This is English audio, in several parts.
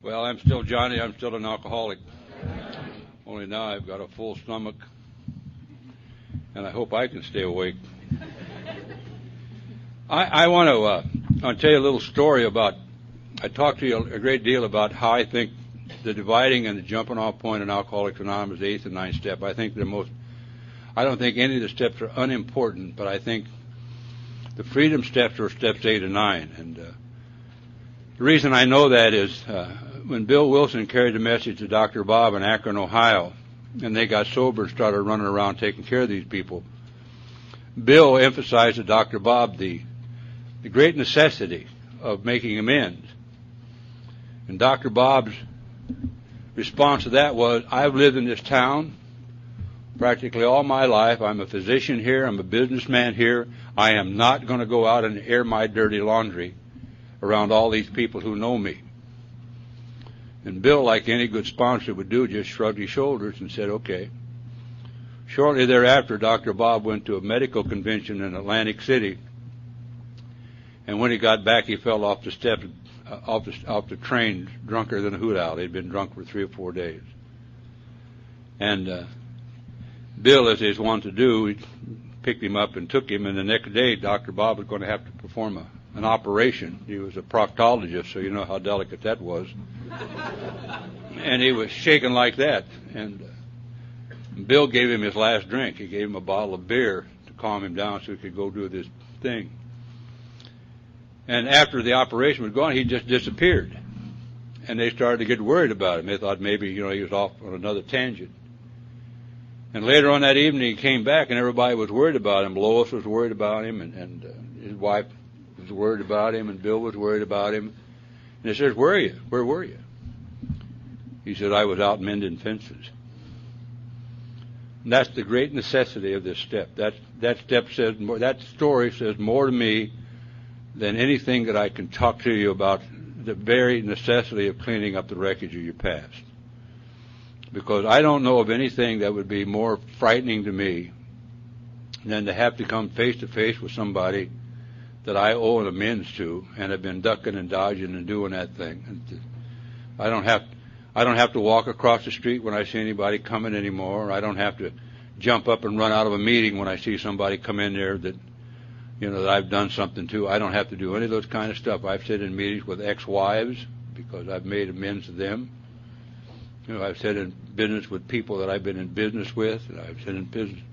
Well, I'm still Johnny. I'm still an alcoholic. Only now I've got a full stomach, and I hope I can stay awake. I want to tell you a little story about. I talked to you a great deal about how I think the dividing and the jumping off point in Alcoholics Anonymous, the 8th and 9th step. I don't think any of the steps are unimportant, but I think the freedom steps are steps 8 and 9. And the reason I know that is when Bill Wilson carried the message to Dr. Bob in Akron, Ohio, and they got sober and started running around taking care of these people, Bill emphasized to Dr. Bob the great necessity of making amends. And Dr. Bob's response to that was, I've lived in this town practically all my life. I'm a physician here. I'm a businessman here. I am not going to go out and air my dirty laundry around all these people who know me. And Bill, like any good sponsor would do, just shrugged his shoulders and said, okay. Shortly thereafter, Dr. Bob went to a medical convention in Atlantic City, and when he got back, he fell off the steps, off the train, drunker than a hoot owl. He'd been drunk for 3 or 4 days. And Bill, as he's wont to do, he picked him up and took him, and the next day, Dr. Bob was going to have to perform an operation. He was a proctologist, so you know how delicate that was. And he was shaking like that. And Bill gave him his last drink. He gave him a bottle of beer to calm him down so he could go do this thing. And after the operation was gone, he just disappeared. And they started to get worried about him. They thought maybe, he was off on another tangent. And later on that evening, he came back, and everybody was worried about him. Lois was worried about him, and his wife was worried about him, and Bill was worried about him. And they said, where are you? Where were you? He said, I was out mending fences. And that's the great necessity of this step. That step says more, that story says more to me than anything that I can talk to you about the very necessity of cleaning up the wreckage of your past. Because I don't know of anything that would be more frightening to me than to have to come face to face with somebody that I owe an amends to and have been ducking and dodging and doing that thing. And I don't have to walk across the street when I see anybody coming anymore. I don't have to jump up and run out of a meeting when I see somebody come in there that that I've done something to. I don't have to do any of those kind of stuff. I've sat in meetings with ex-wives because I've made amends to them. I've sat in business with people that I've been in business with. And I've sat in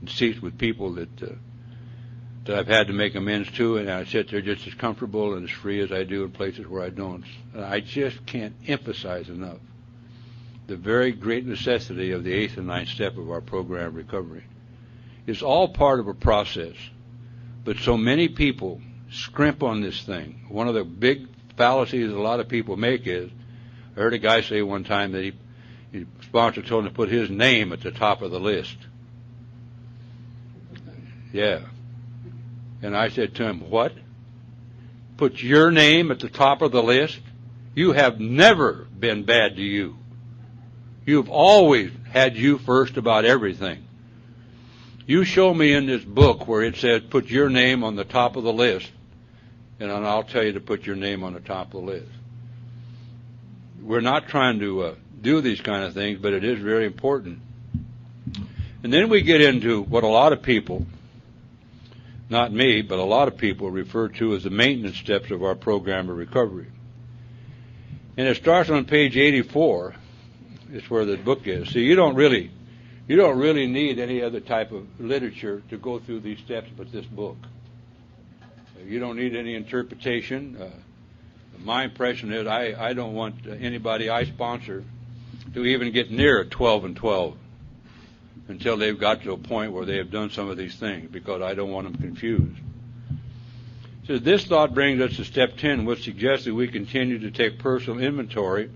seats with people that I've had to make amends to, and I sit there just as comfortable and as free as I do in places where I don't. I just can't emphasize enough the very great necessity of the 8th and 9th step of our program recovery. It's all part of a process. But so many people scrimp on this thing. One of the big fallacies a lot of people make is, I heard a guy say one time that his sponsor told him to put his name at the top of the list. Yeah. And I said to him, what? Put your name at the top of the list? You have never been bad to you. You've always had you first about everything. You show me in this book where it says put your name on the top of the list, and I'll tell you to put your name on the top of the list. We're not trying to do these kind of things, but it is very important. And then we get into what a lot of people, not me, but a lot of people refer to as the maintenance steps of our program of recovery. And it starts on page 84. It's where the book is. See, you don't really need any other type of literature to go through these steps but this book. You don't need any interpretation. My impression is I don't want anybody I sponsor to even get near 12 and 12 until they've got to a point where they have done some of these things, because I don't want them confused. So this thought brings us to step 10, which suggests that we continue to take personal inventory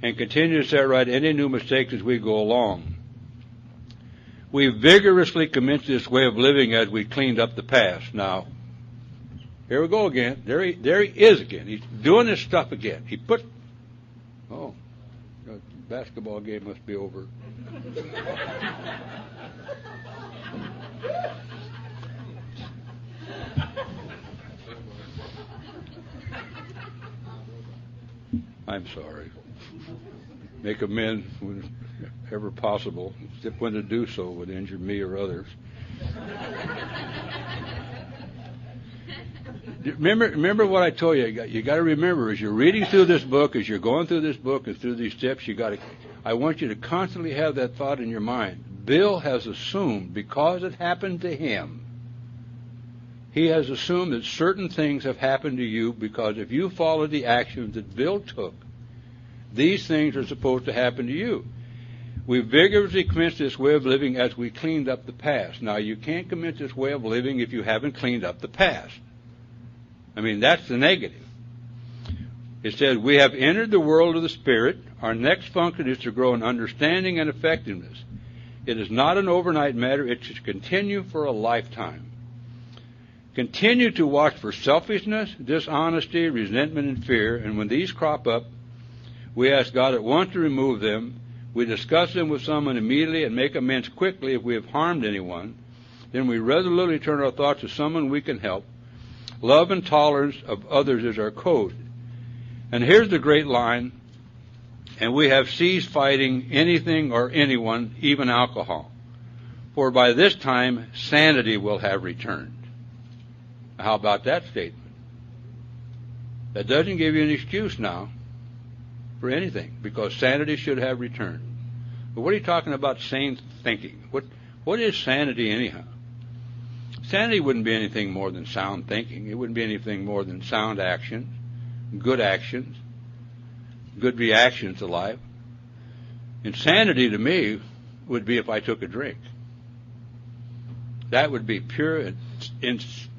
and continue to set right any new mistakes as we go along. We vigorously commit this way of living as we cleaned up the past. Now, here we go again. There he is again. He's doing this stuff again. The basketball game must be over. I'm sorry. Make amends whenever possible, except when to do so would injure me or others. Remember what I told you. You got to remember, as you're reading through this book, as you're going through this book and through these steps, I want you to constantly have that thought in your mind. Bill has assumed, because it happened to him, he has assumed that certain things have happened to you, because if you follow the actions that Bill took, these things are supposed to happen to you. We vigorously commence this way of living as we cleaned up the past. Now, you can't commence this way of living if you haven't cleaned up the past. I mean, that's the negative. It says, we have entered the world of the Spirit. Our next function is to grow in understanding and effectiveness. It is not an overnight matter. It should continue for a lifetime. Continue to watch for selfishness, dishonesty, resentment, and fear. And when these crop up, we ask God at once to remove them. We discuss them with someone immediately and make amends quickly if we have harmed anyone. Then we resolutely turn our thoughts to someone we can help. Love and tolerance of others is our code. And here's the great line. And we have ceased fighting anything or anyone, even alcohol. For by this time, sanity will have returned. How about that statement? That doesn't give you an excuse now for anything, because sanity should have returned. But what are you talking about sane thinking? What is sanity anyhow? Sanity wouldn't be anything more than sound thinking. It wouldn't be anything more than sound actions, good reactions to life. Insanity to me would be if I took a drink. That would be pure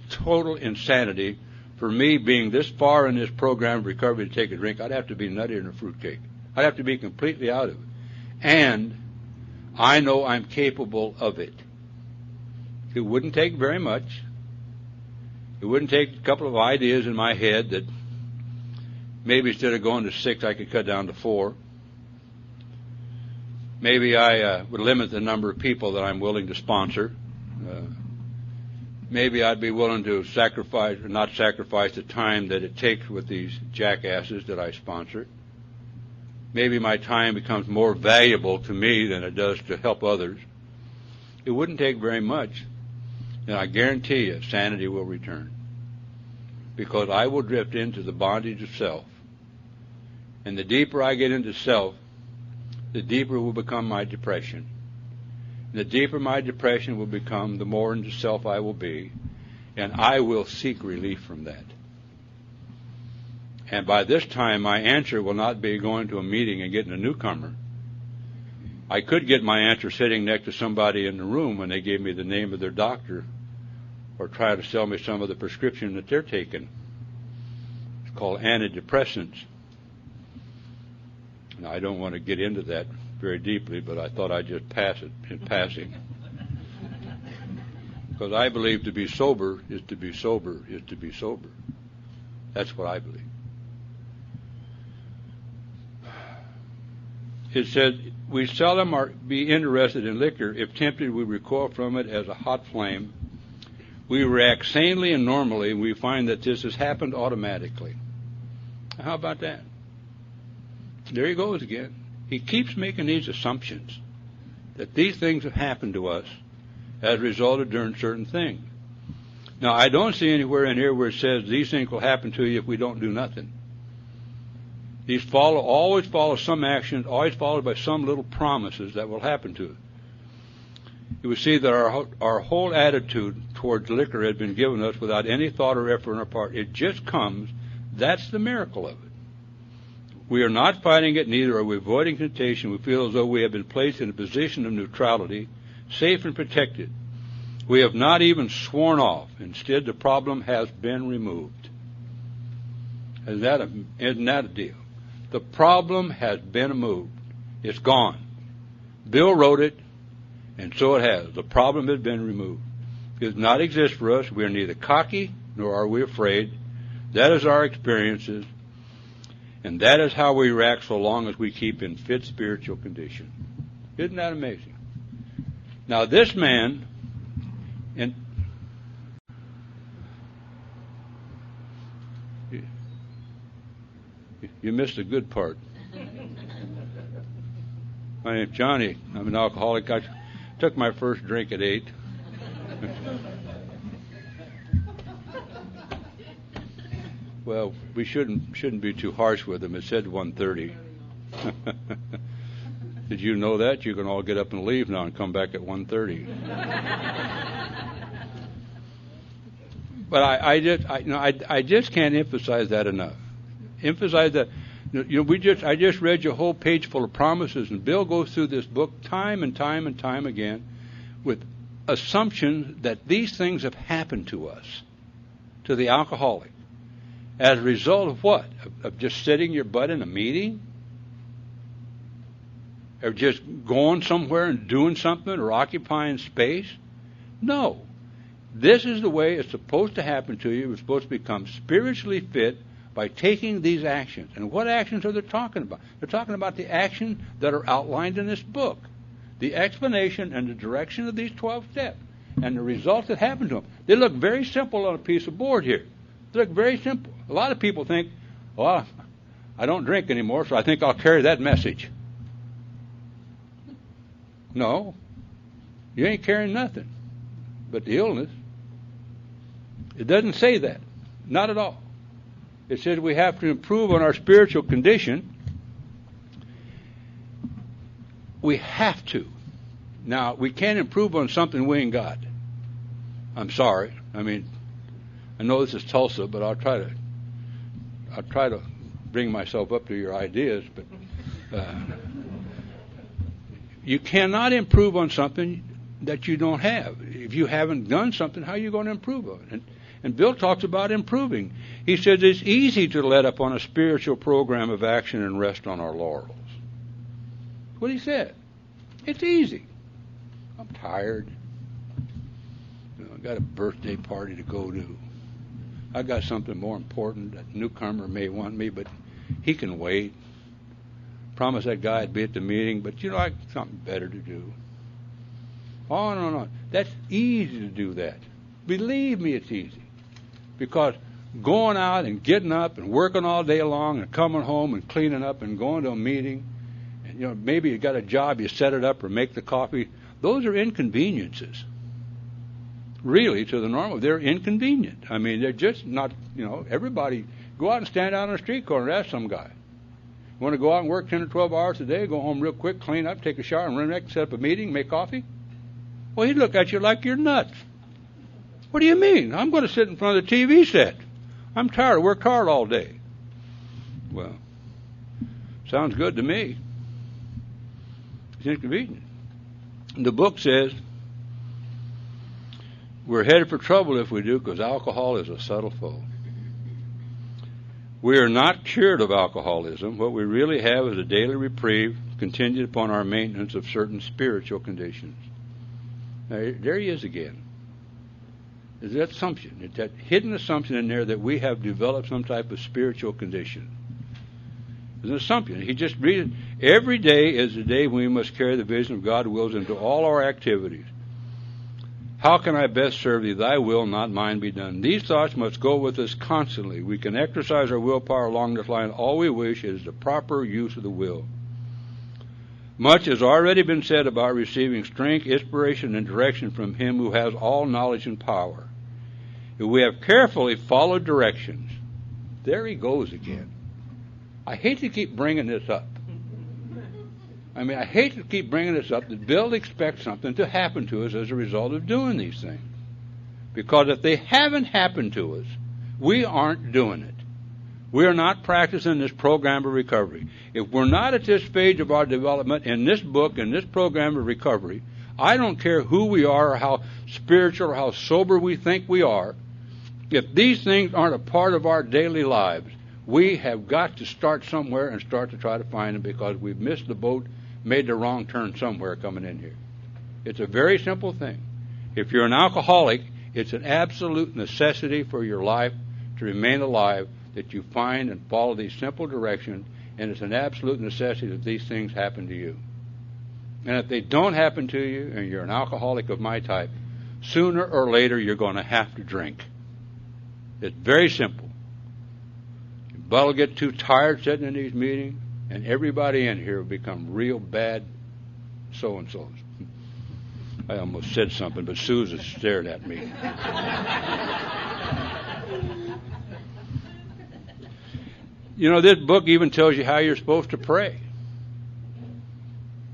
total insanity for me, being this far in this program of recovery, to take a drink. I'd have to be nuttier than a fruitcake. I'd have to be completely out of it. And I know I'm capable of it. It wouldn't take very much. It wouldn't take a couple of ideas in my head that maybe instead of going to 6, I could cut down to 4. Maybe I would limit the number of people that I'm willing to sponsor. Maybe I'd be willing to sacrifice, or not sacrifice, the time that it takes with these jackasses that I sponsor. Maybe my time becomes more valuable to me than it does to help others. It wouldn't take very much, and I guarantee you sanity will return. Because I will drift into the bondage of self. And the deeper I get into self, the deeper will become my depression. The deeper my depression will become, the more into self I will be, and I will seek relief from that. And by this time, my answer will not be going to a meeting and getting a newcomer. I could get my answer sitting next to somebody in the room when they gave me the name of their doctor, or try to sell me some of the prescription that they're taking. It's called antidepressants. Now, I don't want to get into that very deeply, but I thought I'd just pass it in passing. Because I believe to be sober is to be sober is to be sober. That's what I believe. It said, we seldom be interested in liquor. If tempted, we recoil from it as a hot flame. We react sanely and normally, and we find that this has happened automatically. How about that? There he goes again. He keeps making these assumptions that these things have happened to us as a result of doing certain things. Now, I don't see anywhere in here where it says these things will happen to you if we don't do nothing. These always follow some actions, always followed by some little promises that will happen to us. You will see that our whole attitude towards liquor has been given us without any thought or effort on our part. It just comes. That's the miracle of it. We are not fighting it, neither are we avoiding temptation. We feel as though we have been placed in a position of neutrality, safe and protected. We have not even sworn off. Instead, the problem has been removed. Isn't that a deal? The problem has been removed. It's gone. Bill wrote it, and so it has. The problem has been removed. It does not exist for us. We are neither cocky nor are we afraid. That is our experiences. And that is how we react so long as we keep in fit spiritual condition. Isn't that amazing? Now this man, and You missed the good part. My name's Johnnie. I'm an alcoholic. I took my first drink at 8. Well, we shouldn't be too harsh with them. It said 1:30. Did you know that? You can all get up and leave now and come back at 1:30. But I just can't emphasize that enough. Emphasize that. I just read your whole page full of promises, and Bill goes through this book time and time and time again with assumptions that these things have happened to us, to the alcoholic, as a result of what? Of just sitting your butt in a meeting? Or just going somewhere and doing something or occupying space? No. This is the way it's supposed to happen to you. You're supposed to become spiritually fit by taking these actions. And what actions are they talking about? They're talking about the actions that are outlined in this book. The explanation and the direction of these 12 steps. And the results that happen to them. They look very simple on a piece of board here. They look very simple. A lot of people think, well, I don't drink anymore, so I think I'll carry that message. No. You ain't carrying nothing but the illness. It doesn't say that. Not at all. It says we have to improve on our spiritual condition. We have to. Now, we can't improve on something we ain't got. I'm sorry. I mean, I know this is Tulsa, but I'll try to bring myself up to your ideas. But you cannot improve on something that you don't have. If you haven't done something, how are you going to improve on it? And Bill talks about improving. He says it's easy to let up on a spiritual program of action and rest on our laurels. That's what he said. It's easy. I'm tired. I got a birthday party to go to. I got something more important. That newcomer may want me, but he can wait. Promised that guy I'd be at the meeting, but I got something better to do. On and on. That's easy to do that. Believe me, it's easy. Because going out and getting up and working all day long and coming home and cleaning up and going to a meeting, and maybe you got a job, you set it up or make the coffee, those are inconveniences. Really, to the normal, they're inconvenient. I mean, they're just not, everybody, go out and stand out on a street corner and ask some guy. You want to go out and work 10 or 12 hours a day, go home real quick, clean up, take a shower, and run back and set up a meeting, make coffee? Well, he'd look at you like you're nuts. What do you mean? I'm going to sit in front of the TV set. I'm tired. I worked hard all day. Well, sounds good to me. It's inconvenient. The book says we're headed for trouble if we do, because alcohol is a subtle foe. We are not cured of alcoholism. What we really have is a daily reprieve contingent upon our maintenance of certain spiritual conditions. Now, there he is again. Is that assumption. It's that hidden assumption in there that we have developed some type of spiritual condition. It's an assumption. He just reads it. Every day is the day when we must carry the vision of God's wills into all our activities. How can I best serve thee? Thy will, not mine, be done. These thoughts must go with us constantly. We can exercise our willpower along this line. All we wish is the proper use of the will. Much has already been said about receiving strength, inspiration, and direction from Him who has all knowledge and power. If we have carefully followed directions, there he goes again. I hate to keep bringing this up. I hate to keep bringing this up, that Bill expects something to happen to us as a result of doing these things. Because if they haven't happened to us, we aren't doing it. We are not practicing this program of recovery. If we're not at this stage of our development in this book, in this program of recovery, I don't care who we are or how spiritual or how sober we think we are. If these things aren't a part of our daily lives, we have got to start somewhere and start to try to find them, because we've missed the boat, made the wrong turn somewhere coming in here. It's a very simple thing. If you're an alcoholic, it's an absolute necessity for your life to remain alive that you find and follow these simple directions, and it's an absolute necessity that these things happen to you. And if they don't happen to you and you're an alcoholic of my type, sooner or later you're going to have to drink. It's very simple. But I'll get too tired sitting in these meetings, and everybody in here will become real bad so-and-sos. I almost said something, but Susan stared at me. You know, this book even tells you how you're supposed to pray.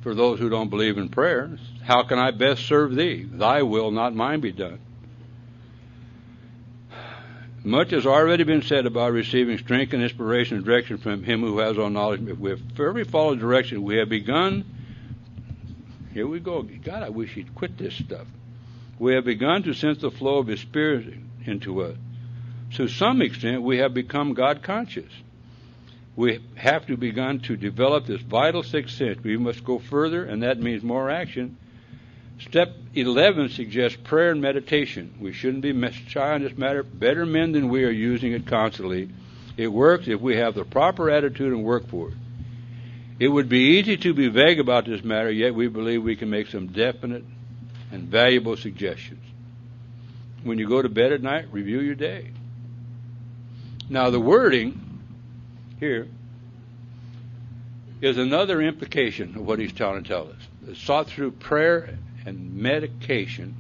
For those who don't believe in prayer, how can I best serve thee? Thy will, not mine, be done. Much has already been said about receiving strength and inspiration and direction from him who has all knowledge. If we have firmly followed direction, we have begun. Here we go. God, I wish he'd quit this stuff. We have begun to sense the flow of his Spirit into us. To some extent, we have become God conscious. We have to begun to develop this vital sixth sense. We must go further, and that means more action. Step 11 suggests prayer and meditation. We shouldn't be shy on this matter. Better men than we are using it constantly. It works if we have the proper attitude and work for it. It would be easy to be vague about this matter, yet we believe we can make some definite and valuable suggestions. When you go to bed at night, review your day. Now, the wording here is another implication of what he's trying to tell us. It's sought through prayer and meditation.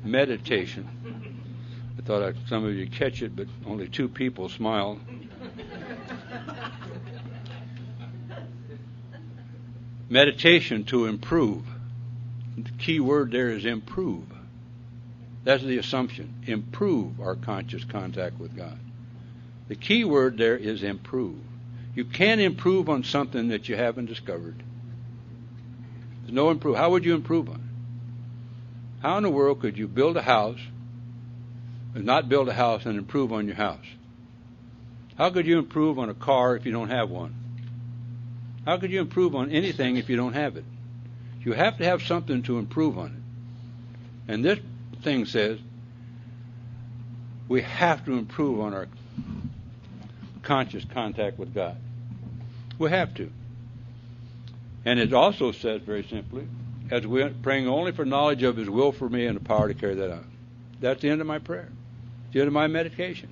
Meditation. I thought some of you catch it, but only 2 people smile. Meditation to improve. The key word there is improve. That's the assumption. Improve our conscious contact with God. The key word there is improve. You can't improve on something that you haven't discovered. There's no improve. How would you improve on it? How in the world could you build a house and not build a house and improve on your house? How could you improve on a car if you don't have one? How could you improve on anything if you don't have it? You have to have something to improve on it. And this thing says we have to improve on our conscious contact with God. We have to. And it also says very simply, as we are praying only for knowledge of his will for me and the power to carry that out. That's the end of my prayer. The end of my meditation.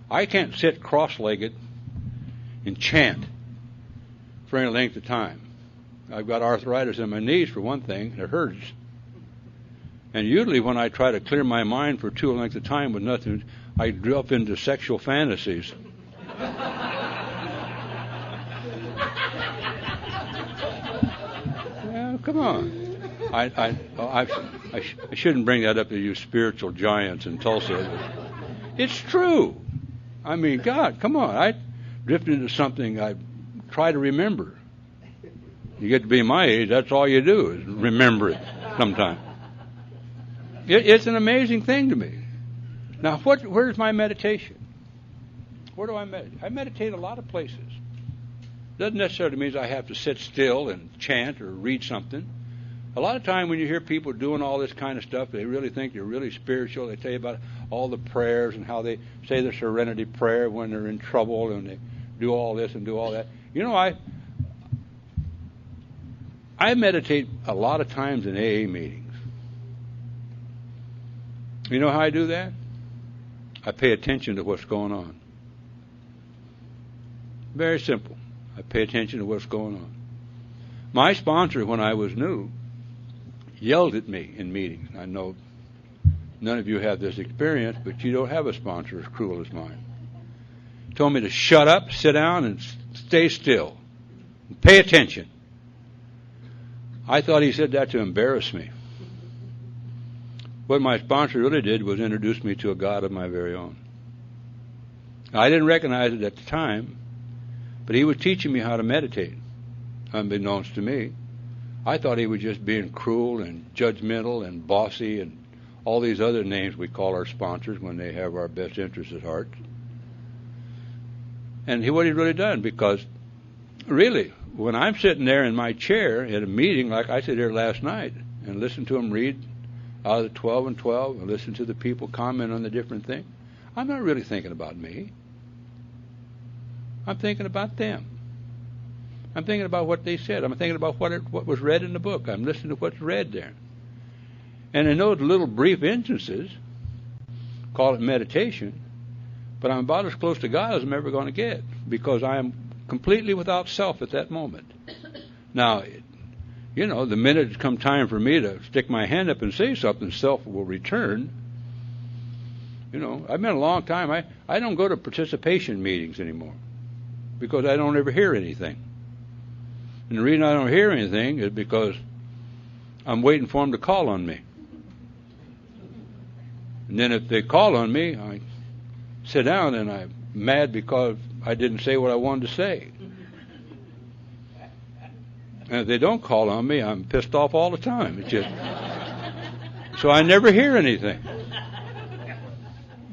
I can't sit cross-legged and chant for any length of time. I've got arthritis in my knees for one thing, and it hurts. And usually when I try to clear my mind for too length of time with nothing, I drop into sexual fantasies. Well, come on. I shouldn't bring that up to you spiritual giants in Tulsa. It's true. I mean, God, come on. I drift into something I try to remember. You get to be my age, that's all you do is remember it sometime. It's an amazing thing to me. Now, where's my meditation? Where do I meditate? I meditate a lot of places. Doesn't necessarily mean I have to sit still and chant or read something. A lot of time when you hear people doing all this kind of stuff, they really think they're really spiritual. They tell you about all the prayers and how they say the serenity prayer when they're in trouble and they do all this and do all that. You know, I meditate a lot of times in AA meetings. You know how I do that? I pay attention to what's going on. Very simple. I pay attention to what's going on. My sponsor, when I was new, yelled at me in meetings. I know none of you have this experience, but you don't have a sponsor as cruel as mine. He told me to shut up, sit down, and stay still. And pay attention. I thought he said that to embarrass me. What my sponsor really did was introduce me to a God of my very own. I didn't recognize it at the time, but he was teaching me how to meditate, unbeknownst to me. I thought he was just being cruel and judgmental and bossy and all these other names we call our sponsors when they have our best interests at heart. And what he'd really done, because really, when I'm sitting there in my chair at a meeting, like I sit here last night and listen to him read out of the 12 and 12 and listen to the people comment on the different things, I'm not really thinking about me. I'm thinking about them. I'm thinking about what they said. I'm thinking about what was read in the book. I'm listening to what's read there. And in those little brief instances, call it meditation, But I'm about as close to God as I'm ever going to get, because I am completely without self at that moment. Now, you know, the minute it's come time for me to stick my hand up and say something, self will return. You know, I've been a long time. I don't go to participation meetings anymore because I don't ever hear anything. And the reason I don't hear anything is because I'm waiting for them to call on me. And then if they call on me, I sit down and I'm mad because I didn't say what I wanted to say. And if they don't call on me, I'm pissed off all the time. It's just, so I never hear anything.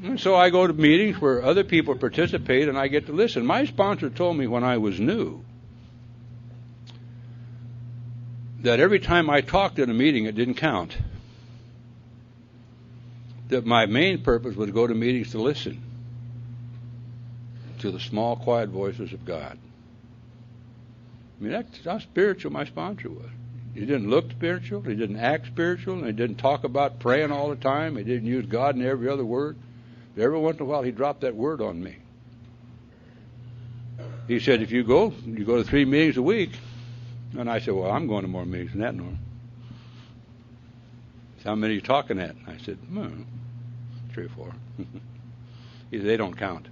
And so I go to meetings where other people participate and I get to listen. My sponsor told me when I was new that every time I talked at a meeting, it didn't count. That my main purpose was to go to meetings to listen to the small, quiet voices of God. I mean, that's how spiritual my sponsor was. He didn't look spiritual. He didn't act spiritual. And he didn't talk about praying all the time. He didn't use God in every other word. But every once in a while, he dropped that word on me. He said, if you go to 3 meetings a week. And I said, well, I'm going to more meetings than that, Norm. How many are you talking at? I said, 3 or 4. He said, they don't count.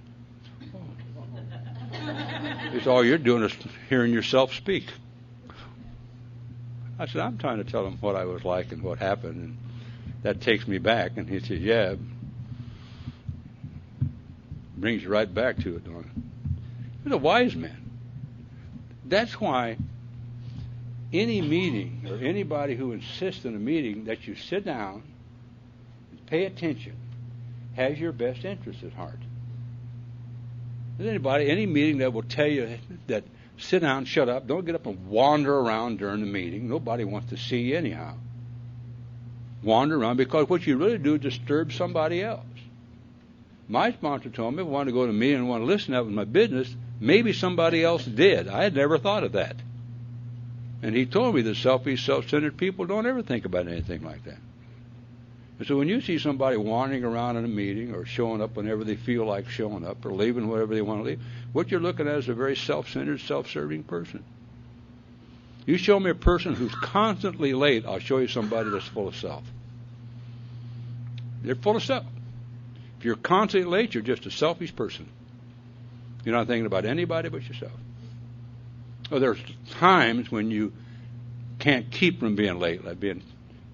He said, all you're doing is hearing yourself speak. I said, I'm trying to tell him what I was like and what happened, and that takes me back. And he said, yeah, brings you right back to it, don't it? He's a wise man. That's why any meeting or anybody who insists on a meeting that you sit down and pay attention has your best interest at heart. There's any meeting that will tell you that sit down, shut up, don't get up and wander around during the meeting. Nobody wants to see you anyhow. Wander around, because what you really do is disturb somebody else. My sponsor told me if I wanted to go to a meeting and want to listen, that was my business. Maybe somebody else did. I had never thought of that. And he told me that selfish, self-centered people don't ever think about anything like that. And so when you see somebody wandering around in a meeting or showing up whenever they feel like showing up or leaving whenever they want to leave, what you're looking at is a very self-centered, self-serving person. You show me a person who's constantly late, I'll show you somebody that's full of self. They're full of self. If you're constantly late, you're just a selfish person. You're not thinking about anybody but yourself. Well, there's times when you can't keep from being late, like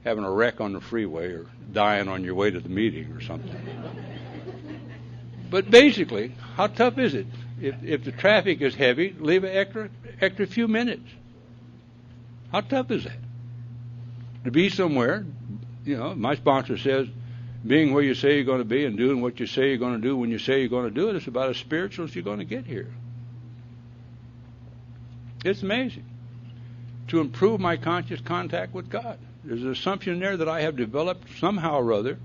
having a wreck on the freeway or dying on your way to the meeting or something. But basically, how tough is it? If the traffic is heavy, leave an extra few minutes. How tough is that? To be somewhere, you know, my sponsor says, being where you say you're going to be and doing what you say you're going to do when you say you're going to do it, it's about as spiritual as you're going to get here. It's amazing. To improve my conscious contact with God. There's an assumption there that I have developed somehow or other,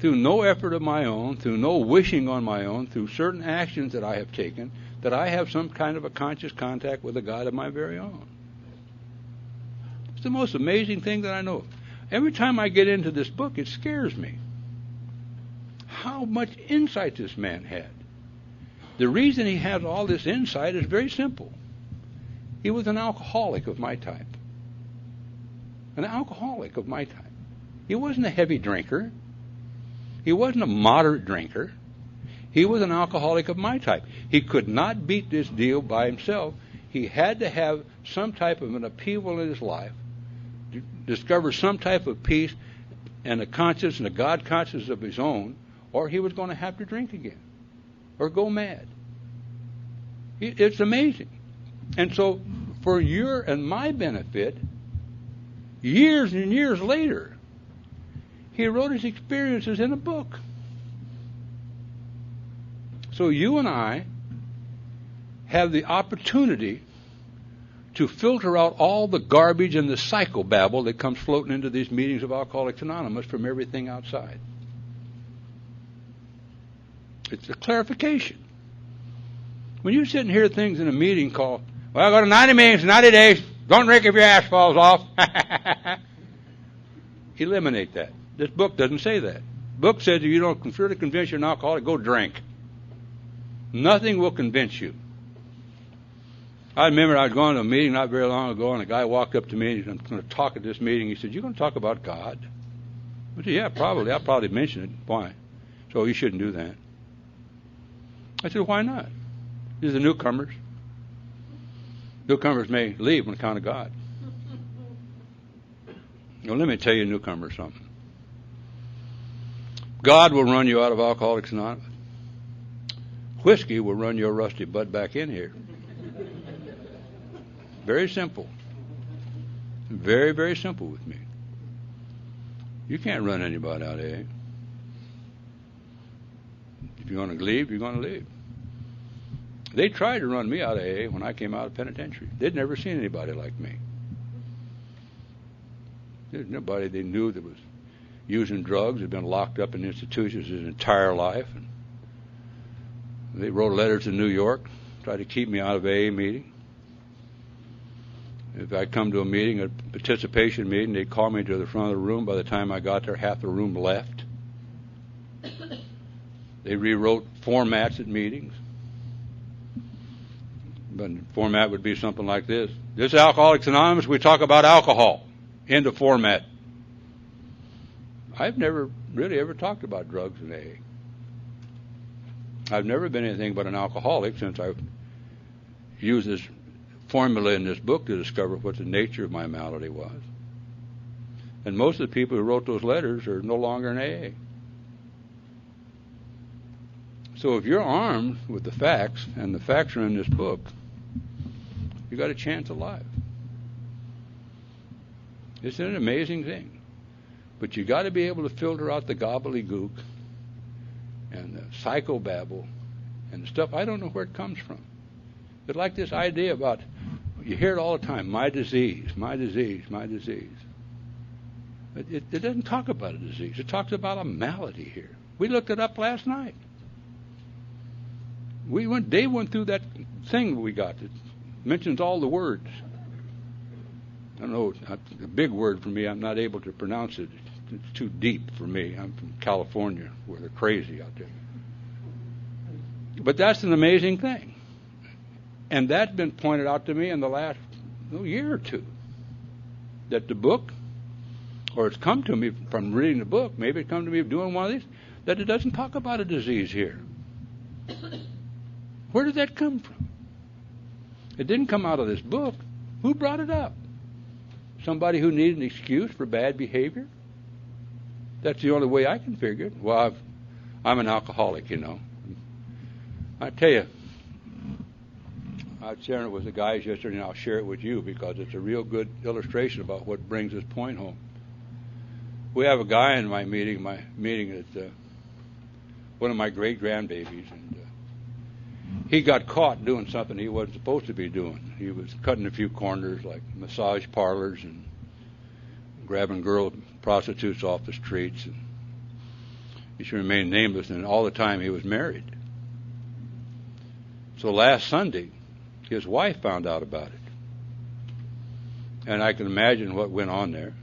through no effort of my own, through no wishing on my own, through certain actions that I have taken, that I have some kind of a conscious contact with a God of my very own. It's the most amazing thing that I know of. Every time I get into this book, it scares me. How much insight this man had. The reason he had all this insight is very simple. He was an alcoholic of my type. An alcoholic of my type. He wasn't a heavy drinker. He wasn't a moderate drinker. He was an alcoholic of my type. He could not beat this deal by himself. He had to have some type of an upheaval in his life, discover some type of peace and a conscience and a God conscience of his own, or he was going to have to drink again or go mad. It's amazing. And so for your and my benefit, years and years later, he wrote his experiences in a book. So you and I have the opportunity to filter out all the garbage and the psychobabble that comes floating into these meetings of Alcoholics Anonymous from everything outside. It's a clarification. When you sit and hear things in a meeting called, well, go to 90 meetings, 90 days, don't drink if your ass falls off. Eliminate that. This book doesn't say that. The book says if you don't feel to convince you're an alcoholic, go drink. Nothing will convince you. I remember I was going to a meeting not very long ago, and a guy walked up to me and he said, I'm going to talk at this meeting. He said, "You going to talk about God?" I said, "Yeah, probably. I'll probably mention it. Why?" "So you shouldn't do that." I said, "Why not? These are newcomers. Newcomers may leave on account of God." Well, let me tell you, newcomers, something. God will run you out of Alcoholics Anonymous. Whiskey will run your rusty butt back in here. Very simple. Very, very simple with me. You can't run anybody out of AA. If you're going to leave, you're going to leave. They tried to run me out of AA when I came out of penitentiary. They'd never seen anybody like me. There's nobody they knew that was using drugs, had been locked up in institutions his entire life. And they wrote letters to New York, tried to keep me out of AA meeting. If I come to a meeting, a participation meeting, they'd call me to the front of the room. By the time I got there, half the room left. They rewrote formats at meetings. But the format would be something like this. This is Alcoholics Anonymous, we talk about alcohol. End of format. I've never really ever talked about drugs in AA. I've never been anything but an alcoholic since I've used this formula in this book to discover what the nature of my malady was. And most of the people who wrote those letters are no longer in AA. So if you're armed with the facts, and the facts are in this book, you got a chance of life. It's an amazing thing. But you got to be able to filter out the gobbledygook and the psychobabble and the stuff. I don't know where it comes from. But like this idea about, you hear it all the time, my disease, my disease, my disease. It doesn't talk about a disease. It talks about a malady here. We looked it up last night. Dave went through that thing we got that mentions all the words. I don't know, a big word for me. I'm not able to pronounce it. It's too deep for me. I'm from California, where they're crazy out there. But that's an amazing thing. And that's been pointed out to me in the last year or two. That the book, or it's come to me from reading the book, maybe it's come to me doing one of these, that it doesn't talk about a disease here. Where did that come from? It didn't come out of this book. Who brought it up? Somebody who needed an excuse for bad behavior? That's the only way I can figure it. Well, I'm an alcoholic, you know. I tell you, I was sharing it with the guys yesterday, and I'll share it with you because it's a real good illustration about what brings this point home. We have a guy in my meeting that's one of my great-grandbabies, and he got caught doing something he wasn't supposed to be doing. He was cutting a few corners, like massage parlors and grabbing girl prostitutes off the streets. And he should remain nameless, and all the time he was married. So last Sunday, his wife found out about it. And I can imagine what went on there.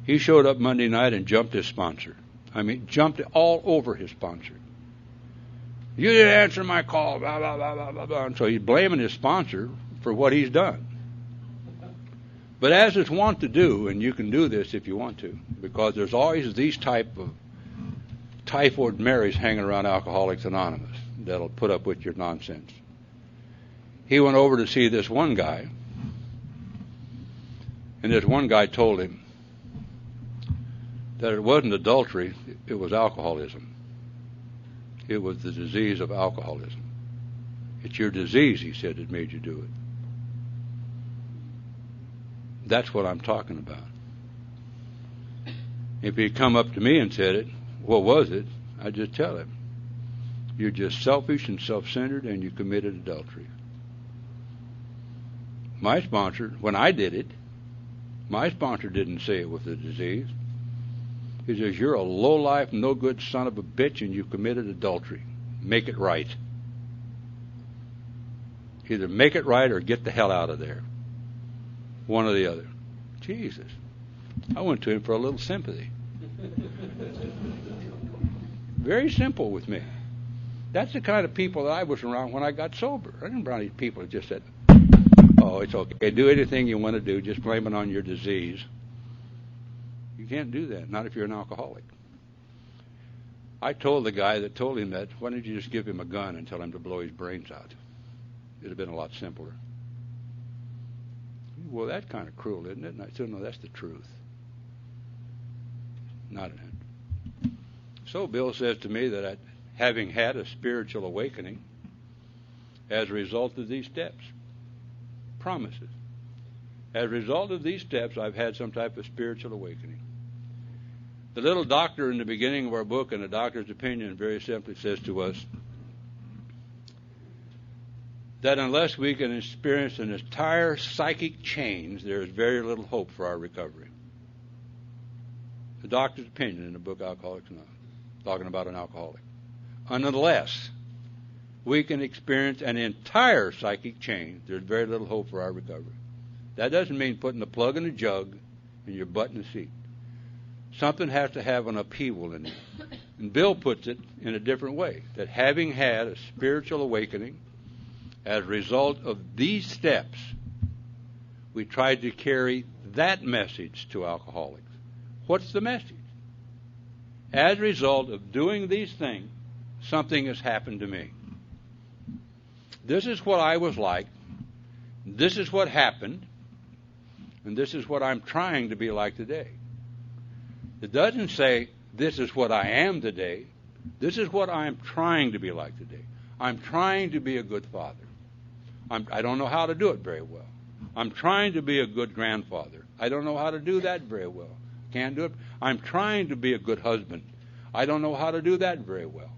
He showed up Monday night and jumped his sponsor. I mean, jumped all over his sponsor. You didn't answer my call, blah, blah, blah, blah, blah, blah. And so he's blaming his sponsor for what he's done. But as it's wont to do, and you can do this if you want to, because there's always these type of typhoid Marys hanging around Alcoholics Anonymous that'll put up with your nonsense. He went over to see this one guy, and this one guy told him that it wasn't adultery, it was alcoholism. It was the disease of alcoholism. It's your disease, he said, that made you do it. That's what I'm talking about. If he'd come up to me and said it, what was it? I'd just tell him, you're just selfish and self-centered and you committed adultery. My sponsor, when I did it, my sponsor didn't say it was a disease. He says, you're a low-life, no-good son of a bitch and you committed adultery. Make it right. Either make it right or get the hell out of there. One or the other. Jesus. I went to him for a little sympathy. Very simple with me. That's the kind of people that I was around when I got sober. I didn't around these people that just said, oh, it's okay. Do anything you want to do. Just blame it on your disease. You can't do that, not if you're an alcoholic. I told the guy that told him that, why don't you just give him a gun and tell him to blow his brains out? It would have been a lot simpler. Well, that's kind of cruel, isn't it? And I said, no, that's the truth. Not it. So Bill says to me that having had a spiritual awakening as a result of these steps, promises, as a result of these steps, I've had some type of spiritual awakening. The little doctor in the beginning of our book, in the doctor's opinion, very simply says to us that unless we can experience an entire psychic change, there is very little hope for our recovery. The doctor's opinion in the book Alcoholics Anonymous, talking about an alcoholic. Unless we can experience an entire psychic change, there's very little hope for our recovery. That doesn't mean putting a plug in a jug and your butt in the seat. Something has to have an upheaval in it. And Bill puts it in a different way, that having had a spiritual awakening as a result of these steps, we tried to carry that message to alcoholics. What's the message? As a result of doing these things, something has happened to me. This is what I was like. This is what happened. And this is what I'm trying to be like today. It doesn't say, this is what I am today. This is what I'm trying to be like today. I'm trying to be a good father. I don't know how to do it very well. I'm trying to be a good grandfather. I don't know how to do that very well. Can't do it. I'm trying to be a good husband. I don't know how to do that very well.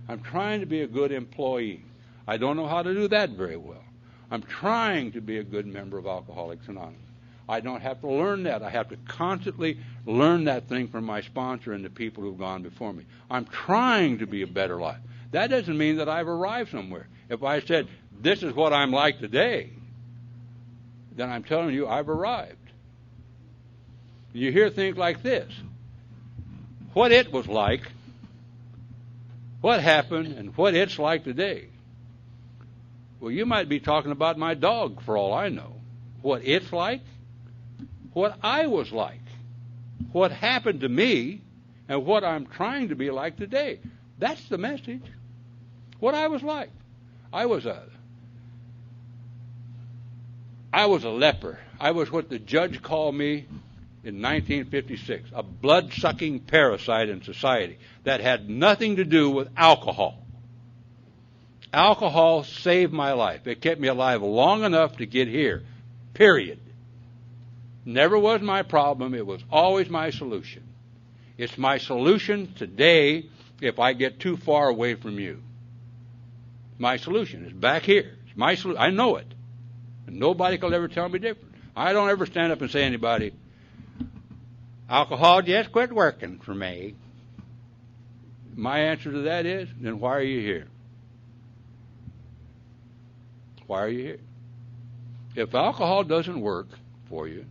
I'm trying to be a good employee. I don't know how to do that very well. I'm trying to be a good member of Alcoholics Anonymous. I don't have to learn that. I have to constantly learn that thing from my sponsor and the people who've gone before me. I'm trying to be a better life. That doesn't mean that I've arrived somewhere. If I said, this is what I'm like today, then I'm telling you I've arrived. You hear things like this. What it was like, what happened, and what it's like today. Well, you might be talking about my dog for all I know. What it's like, what I was like, what happened to me, and what I'm trying to be like today. That's the message. What I was like. I was a leper. I was what the judge called me in 1956, a blood-sucking parasite in society that had nothing to do with alcohol. Alcohol saved my life. It kept me alive long enough to get here, period. Never was my problem. It was always my solution. It's my solution today if I get too far away from you. My solution is back here. It's my solution. I know it. And nobody can ever tell me different. I don't ever stand up and say to anybody, alcohol just quit working for me. My answer to that is, then why are you here? Why are you here? If alcohol doesn't work for you,